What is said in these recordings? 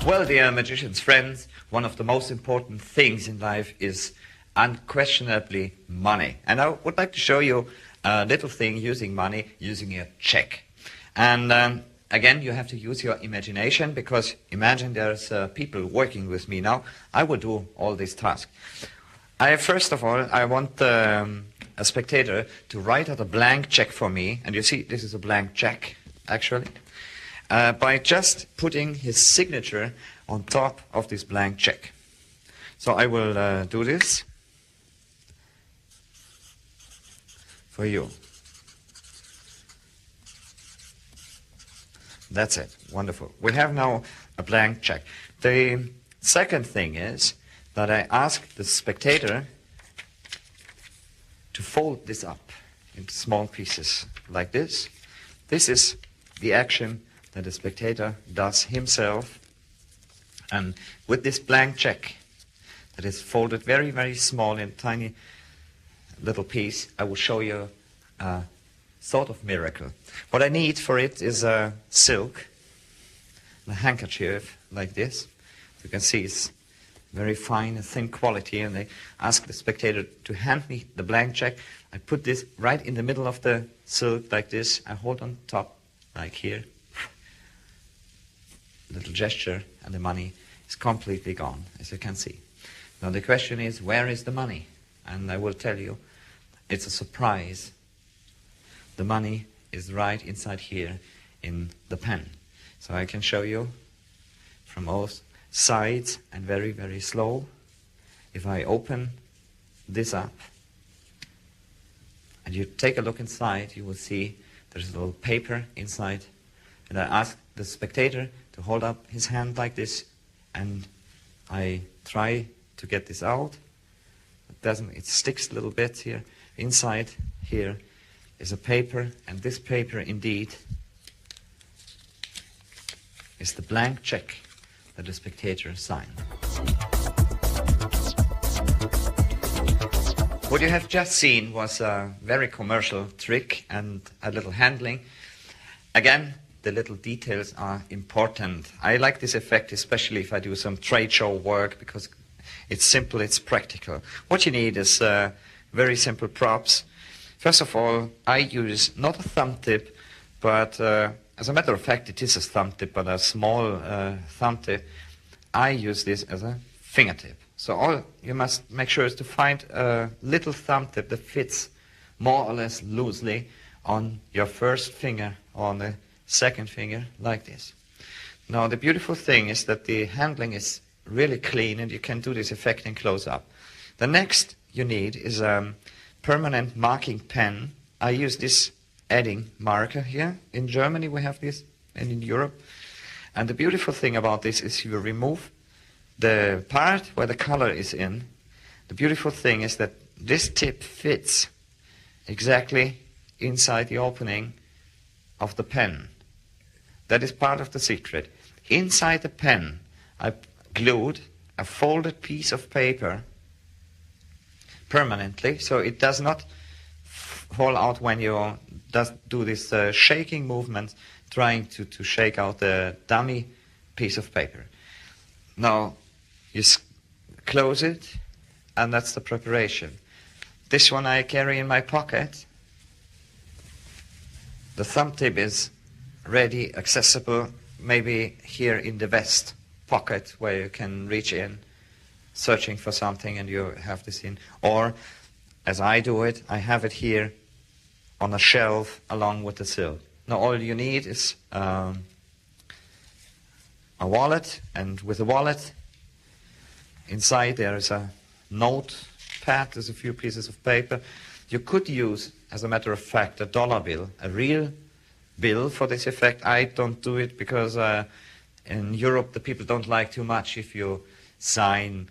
Well, dear magician's friends, one of the most important things in life is unquestionably money. And I would like to show you a little thing using money, using a check. And again, you have to use your imagination, because imagine there's people working with me now. I will do all these tasks. First of all, I want a spectator to write out a blank check for me. And you see, this is a blank check, actually. By just putting his signature on top of this blank check. So I will do this for you. That's it. Wonderful. We have now a blank check. The second thing is that I ask the spectator to fold this up into small pieces like this. This is the action that the spectator does himself. And with this blank check that is folded very, very small in a tiny little piece, I will show you a sort of miracle. What I need for it is a silk, a handkerchief like this. You can see it's very fine and thin quality, and I ask the spectator to hand me the blank check. I put this right in the middle of the silk like this. I hold on top like here. Little gesture, and the money is completely gone, as you can see. Now the question is, where is the money? And I will tell you, it's a surprise. The money is right inside here in the pen. So I can show you from all sides, and very, very slow. If I open this up and you take a look inside, you will see there's a little paper inside. And I ask the spectator to hold up his hand like this, and I try to get this out. It sticks a little bit here. Inside here is a paper, and this paper indeed is the blank check that the spectator signed. What you have just seen was a very commercial trick and a little handling. Again, the little details are important. I like this effect, especially if I do some trade show work, because it's simple, it's practical. What you need is very simple props. First of all, I use not a thumb tip, but as a matter of fact, it is a thumb tip, but a small thumb tip. I use this as a fingertip. So all you must make sure is to find a little thumb tip that fits more or less loosely on your first finger or on the second finger, like this. Now the beautiful thing is that the handling is really clean, and you can do this effect in close-up. The next you need is a permanent marking pen. I use this adding marker here. In Germany we have this, and in Europe. And the beautiful thing about this is you remove the part where the color is in. The beautiful thing is that this tip fits exactly inside the opening of the pen. That is part of the secret. Inside the pen, I glued a folded piece of paper permanently, so it does not fall out when you do this shaking movement, trying to shake out the dummy piece of paper. Now, you close it, and that's the preparation. This one I carry in my pocket. The thumb tip is ready, accessible, maybe here in the vest pocket where you can reach in, searching for something, and you have this in. Or, as I do it, I have it here on a shelf along with the silk. Now all you need is a wallet, and with the wallet, inside there is a notepad, there's a few pieces of paper. You could use, as a matter of fact, a dollar bill, a real bill for this effect. I don't do it because in Europe the people don't like too much if you sign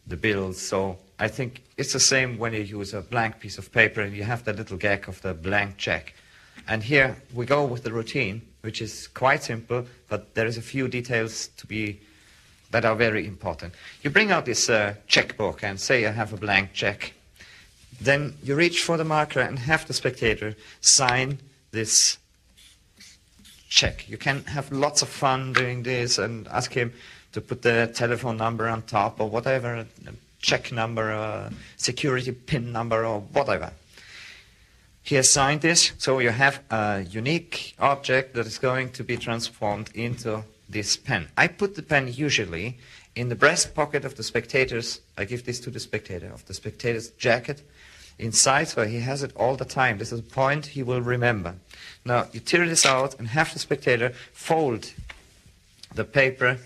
the bills. So I think it's the same when you use a blank piece of paper and you have the little gag of the blank check. And here we go with the routine, which is quite simple, but there is a few details that are very important. You bring out this checkbook and say you have a blank check. Then you reach for the marker and have the spectator sign this check. You can have lots of fun doing this and ask him to put the telephone number on top or whatever, a check number, a security PIN number or whatever. He has signed this, so you have a unique object that is going to be transformed into this pen. I put the pen usually in the breast pocket of the spectator's, I give this to the spectator, of the spectator's jacket inside, so he has it all the time. This is a point he will remember. Now, you tear this out and have the spectator fold the paper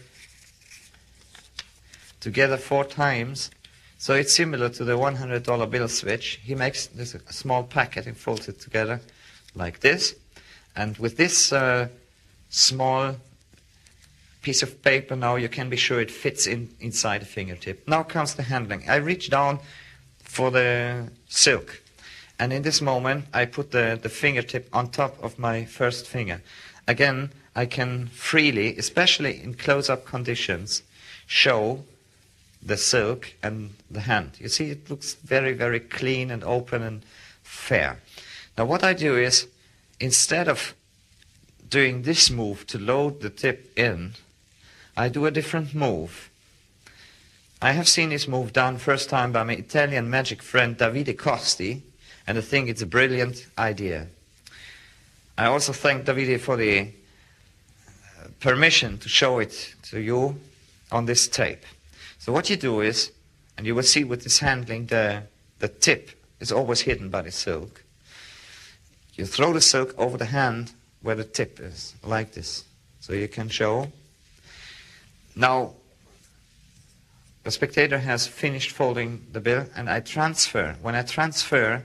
together 4 times. So it's similar to the $100 bill switch. He makes this a small packet and folds it together like this. And with this small piece of paper, now you can be sure it fits inside the fingertip. Now comes the handling. I reach down for the silk. And in this moment, I put the fingertip on top of my first finger. Again, I can freely, especially in close-up conditions, show the silk and the hand. You see, it looks very, very clean and open and fair. Now what I do is, instead of doing this move to load the tip in, I do a different move. I have seen this move done first time by my Italian magic friend Davide Costi, and I think it's a brilliant idea. I also thank Davide for the permission to show it to you on this tape. So what you do is, and you will see with this handling, the tip is always hidden by the silk. You throw the silk over the hand where the tip is, like this. So you can show. Now, the spectator has finished folding the bill, and I transfer. When I transfer,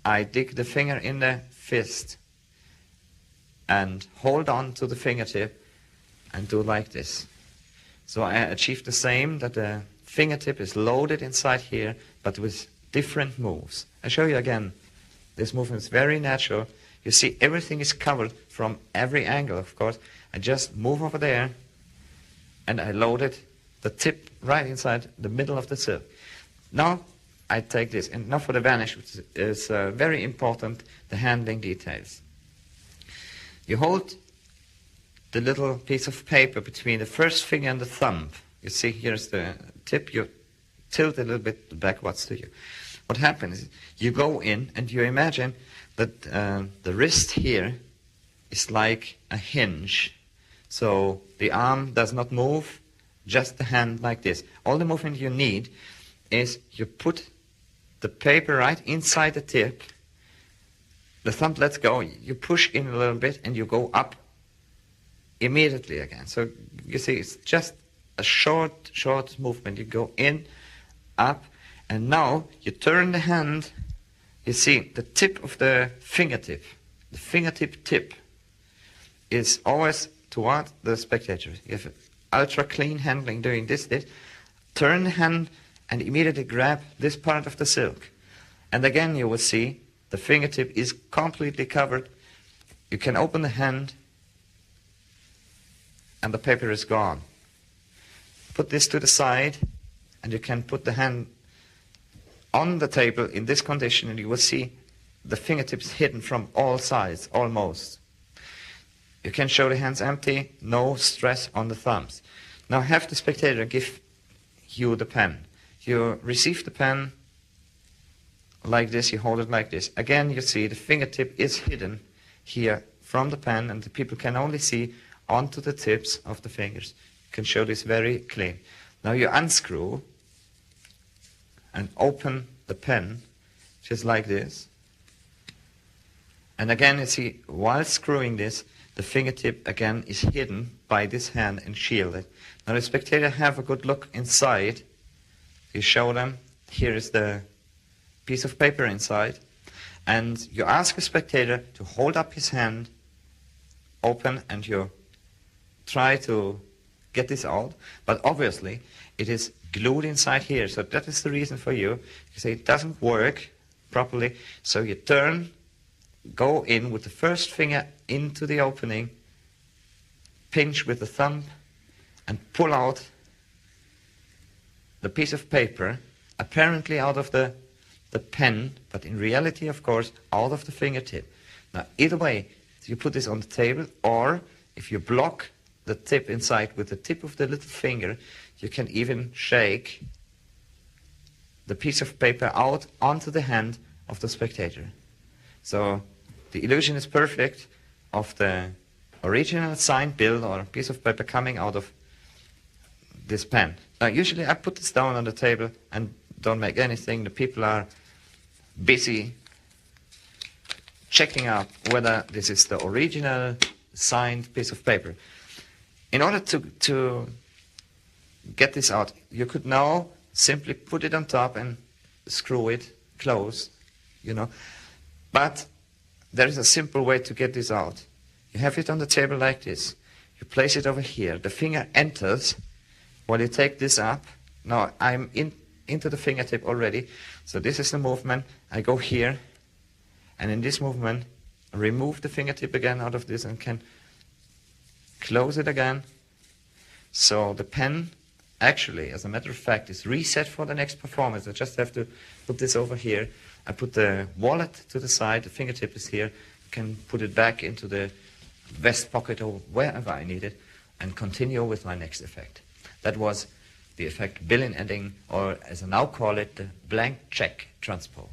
I dig the finger in the fist and hold on to the fingertip and do like this. So I achieve the same, that the fingertip is loaded inside here, but with different moves. I show you again. This movement is very natural. You see, everything is covered from every angle, of course. I just move over there, and I loaded the tip right inside the middle of the silk. Now I take this, and now for the vanish, which is very important, the handling details. You hold the little piece of paper between the first finger and the thumb. You see, here's the tip. You tilt a little bit backwards to you. What happens is you go in and you imagine that the wrist here is like a hinge. So the arm does not move, just the hand like this. All the movement you need is you put the paper right inside the tip. The thumb lets go. You push in a little bit and you go up immediately again. So you see, it's just a short movement. You go in, up, and now you turn the hand. You see, the tip of the fingertip tip is always toward the spectator. You have ultra clean handling doing this. Turn the hand and immediately grab this part of the silk. And again you will see the fingertip is completely covered. You can open the hand and the paper is gone. Put this to the side, and you can put the hand on the table in this condition, and you will see the fingertips hidden from all sides, almost. You can show the hands empty, no stress on the thumbs. Now have the spectator give you the pen. You receive the pen like this, you hold it like this. Again, you see the fingertip is hidden here from the pen, and the people can only see onto the tips of the fingers. You can show this very clean. Now you unscrew and open the pen just like this. And again, you see, while screwing this, the fingertip again is hidden by this hand and shielded. Now the spectator have a good look inside. You show them, here is the piece of paper inside. And you ask a spectator to hold up his hand open, and you try to get this out, but obviously it is glued inside here, so that is the reason for you. You say it doesn't work properly, so you turn, go in with the first finger into the opening, pinch with the thumb, and pull out the piece of paper, apparently out of the pen, but in reality, of course, out of the fingertip. Now, either way, you put this on the table, or if you block the tip inside with the tip of the little finger, you can even shake the piece of paper out onto the hand of the spectator. So the illusion is perfect of the original signed bill or piece of paper coming out of this pen. Now usually I put this down on the table and don't make anything. The people are busy checking out whether this is the original signed piece of paper. In order to get this out, you could now simply put it on top and screw it close, you know. But there is a simple way to get this out. You have it on the table like this. You place it over here. The finger enters while you take this up. Now I'm into the fingertip already. So this is the movement. I go here, and in this movement, remove the fingertip again out of this and can close it again. So the pen actually, as a matter of fact, is reset for the next performance. I just have to put this over here. I put the wallet to the side, the fingertip is here. I can put it back into the vest pocket or wherever I need it and continue with my next effect. That was the effect bill-in ending, or as I now call it, the blank check transpo.